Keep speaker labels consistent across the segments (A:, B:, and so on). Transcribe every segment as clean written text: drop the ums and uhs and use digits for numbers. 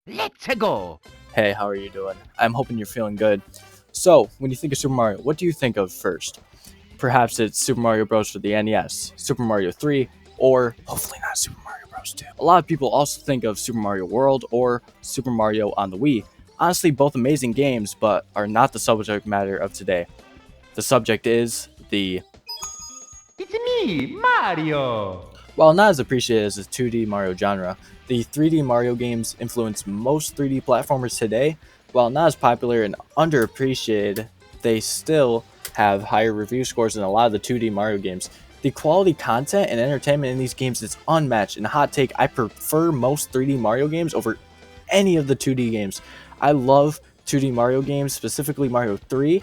A: Let's go!
B: Hey, how are you doing? I'm hoping you're feeling good. So, when you think of Super Mario, what do you think of first? Perhaps it's Super Mario Bros. For the NES, Super Mario 3, or hopefully not Super Mario Bros. 2. A lot of people also think of Super Mario World or Super Mario on the Wii. Honestly, both amazing games, but are not the subject matter of today. The subject is the...
A: It's me, Mario!
B: While not as appreciated as the 2D Mario genre, the 3D Mario games influence most 3D platformers today. While not as popular and underappreciated, they still have higher review scores than a lot of the 2D Mario games. The quality content and entertainment in these games is unmatched. And a hot take, I prefer most 3D Mario games over any of the 2D games. I love 2D Mario games, specifically Mario 3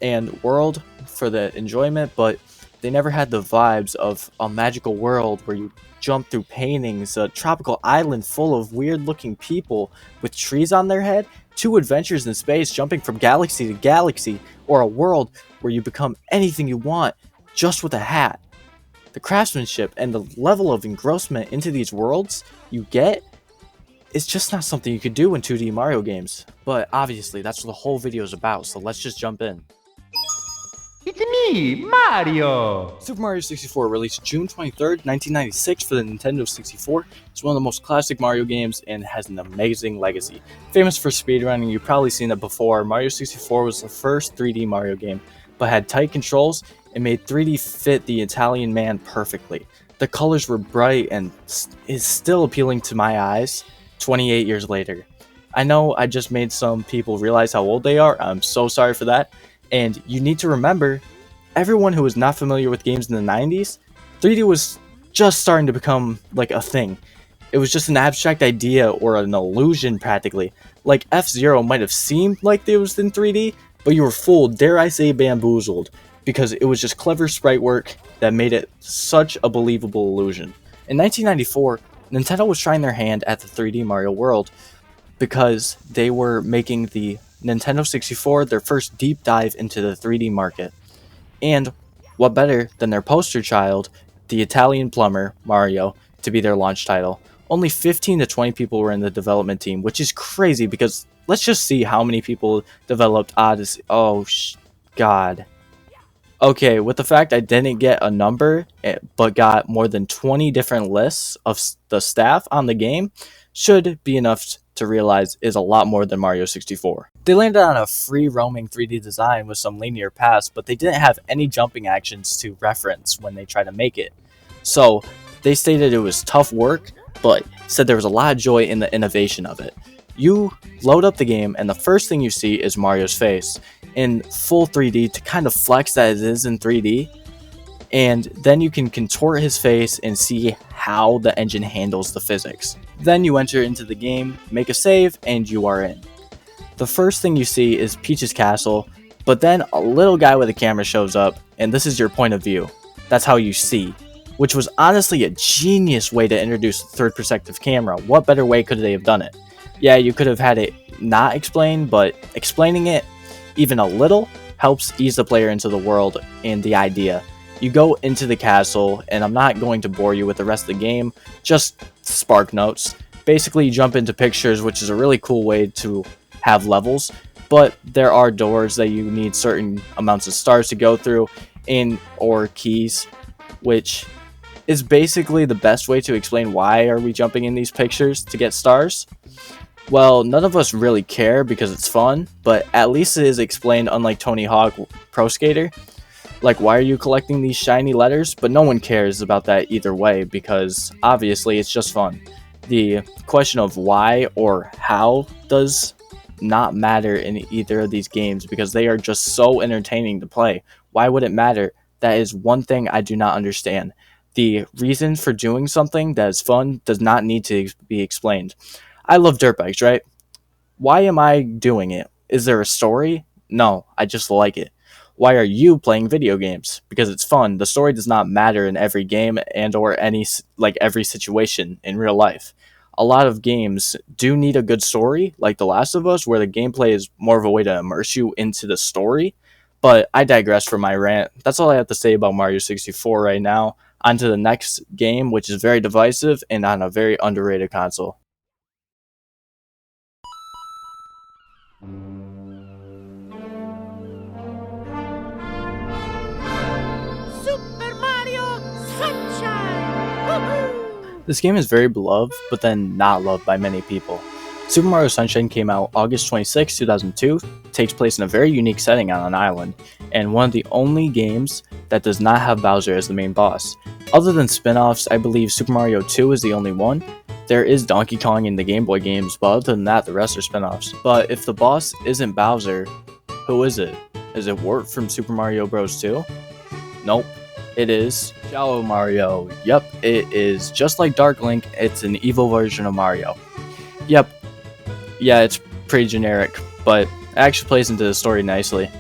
B: and World for the enjoyment, but they never had the vibes of a magical world where you jump through paintings, a tropical island full of weird looking people with trees on their head, two adventures in space jumping from galaxy to galaxy, or a world where you become anything you want just with a hat. The craftsmanship and the level of engrossment into these worlds you get is just not something you could do in 2D Mario games. But obviously, that's what the whole video is about, so let's just jump in.
A: It's me, Mario!
B: Super Mario 64, released June 23rd, 1996 for the Nintendo 64, is one of the most classic Mario games and has an amazing legacy. Famous for speedrunning, you've probably seen it before, Mario 64 was the first 3D Mario game, but had tight controls and made 3D fit the Italian man perfectly. The colors were bright and is still appealing to my eyes 28 years later. I know I just made some people realize how old they are, I'm so sorry for that. And you need to remember, everyone who was not familiar with games in the 90s, 3D was just starting to become like a thing. It was just an abstract idea or an illusion practically. Like F-Zero might have seemed like it was in 3D, but you were fooled, dare I say bamboozled, because it was just clever sprite work that made it such a believable illusion. In 1994, Nintendo was trying their hand at the 3D Mario world because they were making the Nintendo 64 their first deep dive into the 3D market. And what better than their poster child, the Italian plumber, Mario, to be their launch title. Only 15 to 20 people were in the development team, which is crazy because let's just see how many people developed Odyssey. Oh, God. Okay, with the fact I didn't get a number, but got more than 20 different lists of the staff on the game, should be enough to realize is a lot more than Mario 64. They landed on a free roaming 3D design with some linear paths, but they didn't have any jumping actions to reference when they tried to make it. So they stated it was tough work, but said there was a lot of joy in the innovation of it. You load up the game and the first thing you see is Mario's face in full 3D to kind of flex that it is in 3D, and then you can contort his face and see how the engine handles the physics. Then you enter into the game, make a save, and you are in. The first thing you see is Peach's castle, but then a little guy with a camera shows up, and this is your point of view. That's how you see, which was honestly a genius way to introduce the third perspective camera. What better way could they have done it? Yeah, you could have had it not explained, but explaining it even a little helps ease the player into the world and the idea. You go into the castle, and I'm not going to bore you with the rest of the game, just spark notes. Basically, you jump into pictures, which is a really cool way to have levels, but there are doors that you need certain amounts of stars to go through, or keys, which is basically the best way to explain why are we jumping in these pictures to get stars. Well, none of us really care because it's fun, but at least it is explained, unlike Tony Hawk Pro Skater. Like, why are you collecting these shiny letters? But no one cares about that either way because obviously it's just fun. The question of why or how does not matter in either of these games because they are just so entertaining to play. Why would it matter? That is one thing I do not understand. The reason for doing something that is fun does not need to be explained. I love dirt bikes, right? Why am I doing it? Is there a story? No, I just like it. Why are you playing video games? Because it's fun. The story does not matter in every game and or every situation in real life. A lot of games do need a good story, like The Last of Us, where the gameplay is more of a way to immerse you into the story. But I digress from my rant. That's all I have to say about Mario 64 right now. On to the next game, which is very divisive and on a very underrated console.
C: Super Mario Sunshine! Woohoo!
B: This game is very beloved, but then not loved by many people. Super Mario Sunshine came out August 26, 2002, takes place in a very unique setting on an island, and one of the only games that does not have Bowser as the main boss. Other than spin-offs, I believe Super Mario 2 is the only one. There is Donkey Kong in the Game Boy games, but other than that, the rest are spin-offs. But if the boss isn't Bowser, who is it? Is it Wart from Super Mario Bros. 2? Nope. It is Shallow Mario. Yep, it is just like Dark Link, it's an evil version of Mario. Yep. Yeah, it's pretty generic, but it actually plays into the story nicely.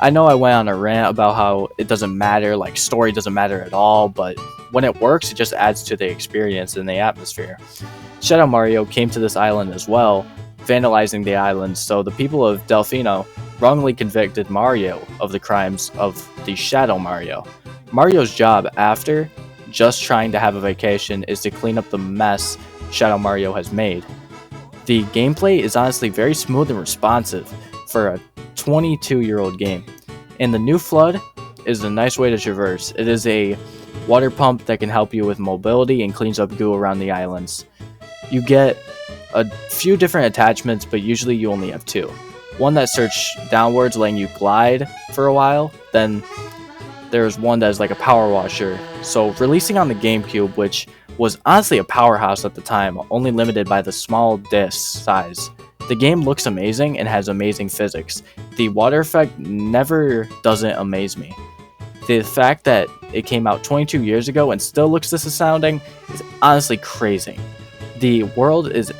B: I know I went on a rant about how it doesn't matter, like story doesn't matter at all, but when it works, it just adds to the experience and the atmosphere. Shadow Mario came to this island as well, vandalizing the island, so the people of Delfino wrongly convicted Mario of the crimes of the Shadow Mario. Mario's job after just trying to have a vacation is to clean up the mess Shadow Mario has made. The gameplay is honestly very smooth and responsive for a 22-year-old game, and the new flood is a nice way to traverse. It is a water pump that can help you with mobility and cleans up goo around the islands. You get a few different attachments, but usually you only have two. One that searches downwards, letting you glide for a while, then there's one that is like a power washer. So releasing on the GameCube, which was honestly a powerhouse at the time, only limited by the small disc size. The game looks amazing and has amazing physics. The water effect never doesn't amaze me. The fact that it came out 22 years ago and still looks this astounding is honestly crazy. The world is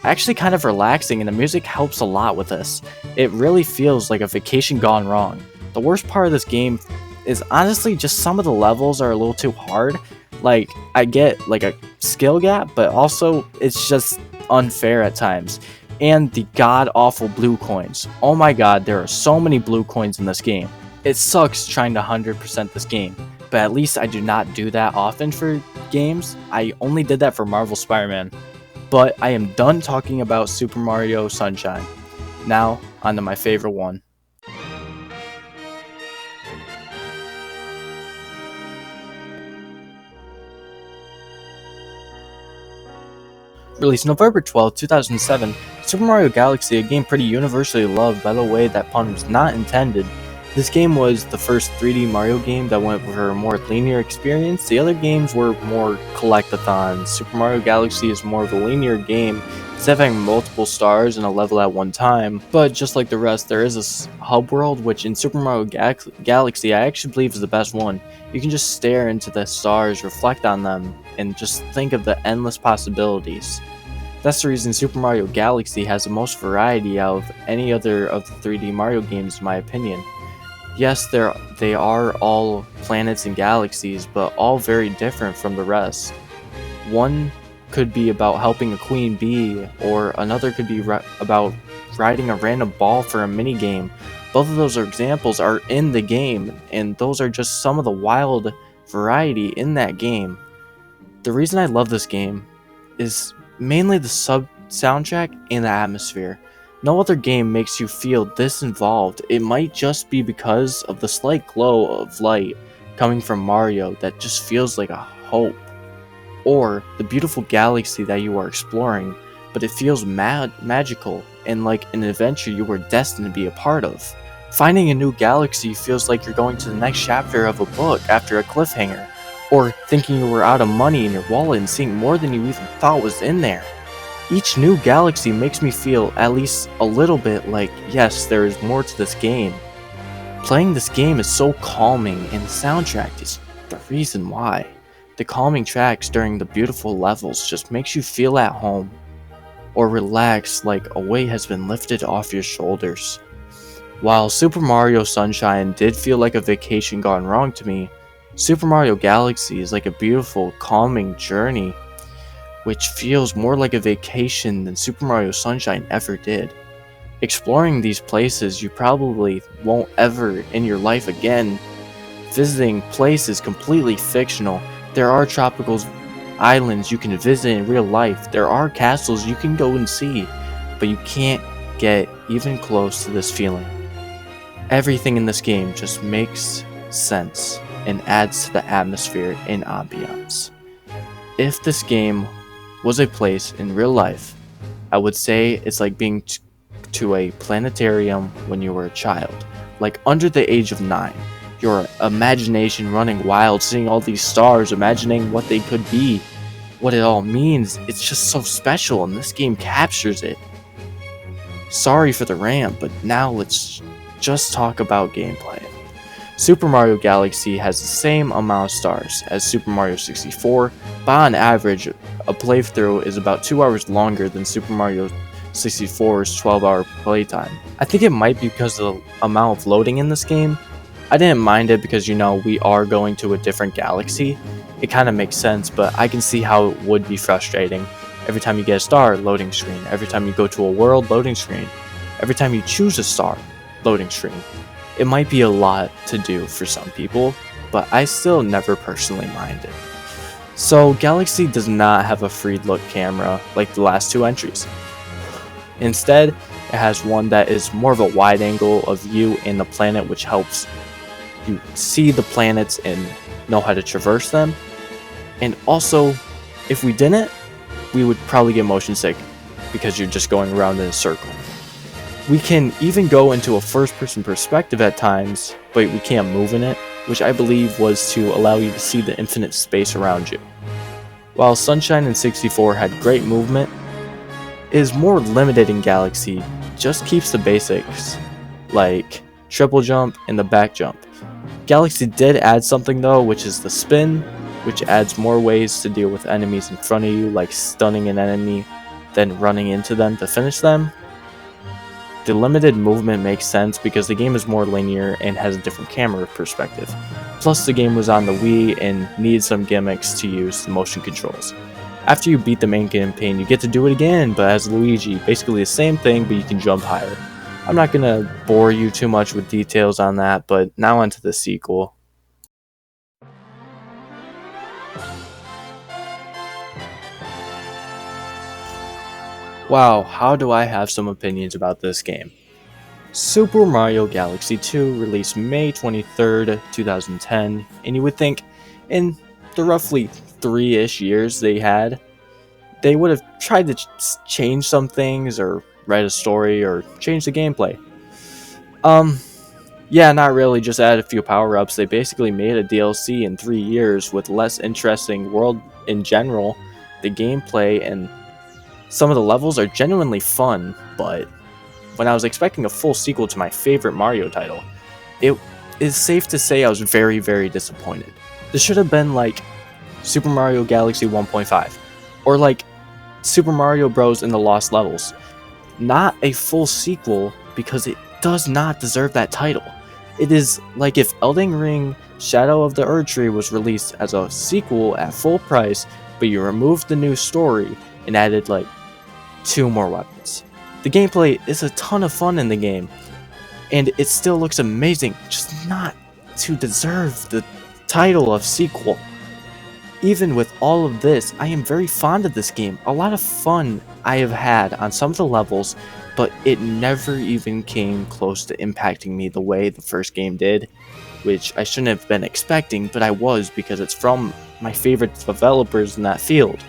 B: actually kind of relaxing and the music helps a lot with this. It really feels like a vacation gone wrong. The worst part of this game is honestly just some of the levels are a little too hard. Like, I get like a skill gap, but also it's just unfair at times. And the god-awful blue coins. Oh my god, there are so many blue coins in this game. It sucks trying to 100% this game, but at least I do not do that often for games. I only did that for Marvel Spider-Man. But I am done talking about Super Mario Sunshine. Now, on to my favorite one. Released November 12, 2007, Super Mario Galaxy, a game pretty universally loved. By the way, that pun was not intended. This game was the first 3D Mario game that went for a more linear experience. The other games were more collectathons. Super Mario Galaxy is more of a linear game, instead of having multiple stars and a level at one time. But just like the rest, there is a hub world, which in Super Mario Galaxy I actually believe is the best one. You can just stare into the stars, reflect on them, and just think of the endless possibilities. That's the reason Super Mario Galaxy has the most variety out of any other of the 3D Mario games in my opinion. Yes, they are all planets and galaxies, but all very different from the rest. One could be about helping a queen bee, or another could be about riding a random ball for a mini game. Both of those examples are in the game, and those are just some of the wild variety in that game. The reason I love this game is mainly the soundtrack and the atmosphere. No other game makes you feel this involved. It might just be because of the slight glow of light coming from Mario that just feels like a hope, or the beautiful galaxy that you are exploring, but it feels magical and like an adventure you were destined to be a part of. Finding a new galaxy feels like you're going to the next chapter of a book after a cliffhanger, or thinking you were out of money in your wallet and seeing more than you even thought was in there. Each new galaxy makes me feel at least a little bit like, yes, there is more to this game. Playing this game is so calming, and the soundtrack is the reason why. The calming tracks during the beautiful levels just makes you feel at home, or relax like a weight has been lifted off your shoulders. While Super Mario Sunshine did feel like a vacation gone wrong to me, Super Mario Galaxy is like a beautiful, calming journey, which feels more like a vacation than Super Mario Sunshine ever did. Exploring these places you probably won't ever in your life again. Visiting places completely fictional. There are tropical islands you can visit in real life. There are castles you can go and see, but you can't get even close to this feeling. Everything in this game just makes sense and adds to the atmosphere and ambiance. If this game was a place in real life, I would say it's like being to a planetarium when you were a child, like under the age of 9. Your imagination running wild, seeing all these stars, imagining what they could be, what it all means. It's just so special, and this game captures it. Sorry for the rant, but now let's just talk about gameplay. Super Mario Galaxy has the same amount of stars as Super Mario 64, but on average, a playthrough is about 2 hours longer than Super Mario 64's 12-hour playtime. I think it might be because of the amount of loading in this game. I didn't mind it because, we are going to a different galaxy. It kind of makes sense, but I can see how it would be frustrating. Every time you get a star, loading screen. Every time you go to a world, loading screen. Every time you choose a star, loading screen. It might be a lot to do for some people, but I still never personally mind it. So Galaxy does not have a free look camera like the last 2 entries. Instead, it has one that is more of a wide angle of view in the planet, which helps you see the planets and know how to traverse them. And also, if we didn't, we would probably get motion sick because you're just going around in a circle. We can even go into a first-person perspective at times, but we can't move in it, which I believe was to allow you to see the infinite space around you. While Sunshine and 64 had great movement, it is more limited in Galaxy, just keeps the basics, like triple jump and the back jump. Galaxy did add something though, which is the spin, which adds more ways to deal with enemies in front of you, like stunning an enemy, then running into them to finish them. The limited movement makes sense because the game is more linear and has a different camera perspective. Plus the game was on the Wii and needed some gimmicks to use the motion controls. After you beat the main campaign, you get to do it again, but as Luigi, basically the same thing, but you can jump higher. I'm not going to bore you too much with details on that, but now onto the sequel. Wow, how do I have some opinions about this game? Super Mario Galaxy 2 released May 23rd, 2010, and you would think in the roughly 3-ish years they had, they would have tried to change some things or write a story or change the gameplay. Yeah, not really, just add a few power-ups. They basically made a DLC in 3 years with less interesting world in general. The gameplay and some of the levels are genuinely fun, but when I was expecting a full sequel to my favorite Mario title, it is safe to say I was very, very disappointed. This should have been like Super Mario Galaxy 1.5, or like Super Mario Bros. In the Lost Levels. Not a full sequel, because it does not deserve that title. It is like if Elden Ring Shadow of the Erdtree was released as a sequel at full price, but you removed the new story and added like 2 more weapons. The gameplay is a ton of fun in the game, and it still looks amazing, just not to deserve the title of sequel. Even with all of this, I am very fond of this game. A lot of fun I have had on some of the levels, but it never even came close to impacting me the way the first game did, which I shouldn't have been expecting, but I was, because it's from my favorite developers in that field.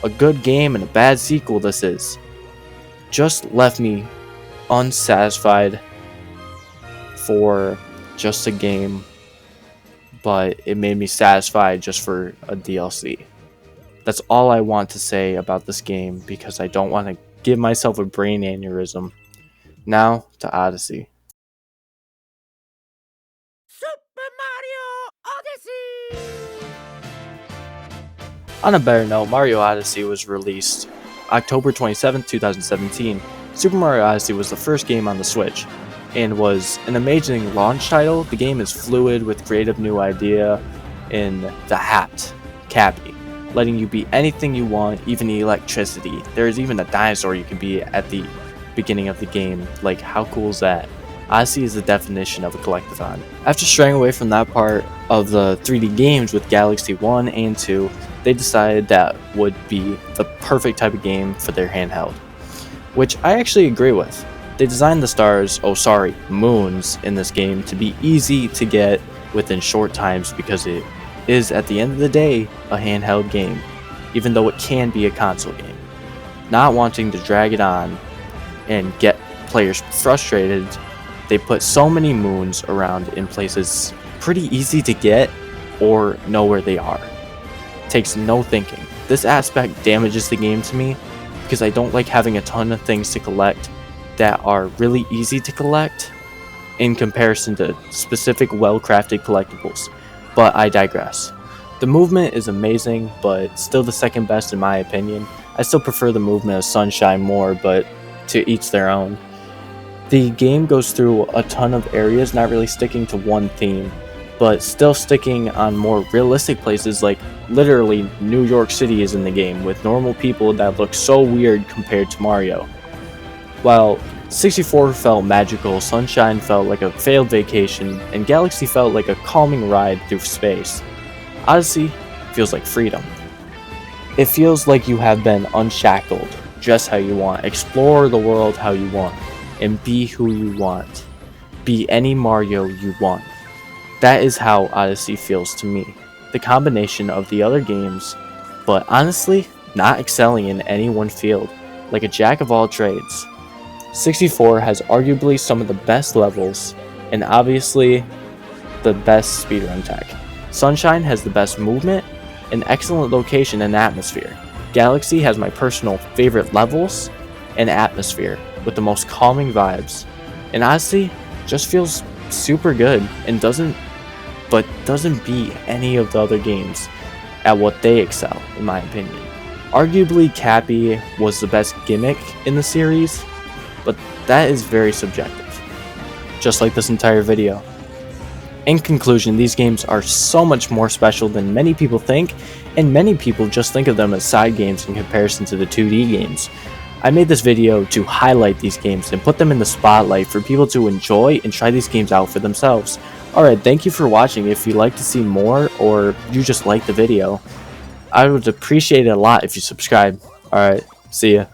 B: A good game and a bad sequel this is. Just left me unsatisfied for just a game, but it made me satisfied just for a DLC. That's all I want to say about this game, because I don't want to give myself a brain aneurysm. Now to Odyssey.
C: Super Mario Odyssey!
B: On a better note, Mario Odyssey was released October 27, 2017. Super Mario Odyssey was the first game on the Switch, and was an amazing launch title. The game is fluid with creative new idea in the hat, Cappy, letting you be anything you want, even electricity. There is even a dinosaur you can be at the beginning of the game. Like, how cool is that? Odyssey is the definition of a collectathon. After straying away from that part of the 3D games with Galaxy 1 and 2, they decided that would be the perfect type of game for their handheld, which I actually agree with. They designed the stars, moons in this game to be easy to get within short times because it is, at the end of the day, a handheld game, even though it can be a console game. Not wanting to drag it on and get players frustrated, they put so many moons around in places pretty easy to get or know where they are. Takes no thinking. This aspect damages the game to me because I don't like having a ton of things to collect that are really easy to collect in comparison to specific well-crafted collectibles, but I digress. The movement is amazing, but still the second best in my opinion. I still prefer the movement of Sunshine more, but to each their own. The game goes through a ton of areas, not really sticking to one theme, but still sticking on more realistic places, like literally New York City is in the game, with normal people that look so weird compared to Mario. While 64 felt magical, Sunshine felt like a failed vacation, and Galaxy felt like a calming ride through space. Odyssey feels like freedom. It feels like you have been unshackled, just how you want, explore the world how you want, and be who you want. Be any Mario you want. That is how Odyssey feels to me. The combination of the other games, but honestly, not excelling in any one field, like a jack of all trades. 64 has arguably some of the best levels, and obviously the best speedrun tech. Sunshine has the best movement, an excellent location and atmosphere. Galaxy has my personal favorite levels and atmosphere with the most calming vibes. And Odyssey just feels super good and doesn't beat any of the other games at what they excel, in my opinion. Arguably Cappy was the best gimmick in the series, but that is very subjective, just like this entire video. In conclusion, these games are so much more special than many people think, and many people just think of them as side games in comparison to the 2D games. I made this video to highlight these games and put them in the spotlight for people to enjoy and try these games out for themselves. Alright, thank you for watching. If you'd like to see more, or you just like the video, I would appreciate it a lot if you subscribe. Alright, see ya.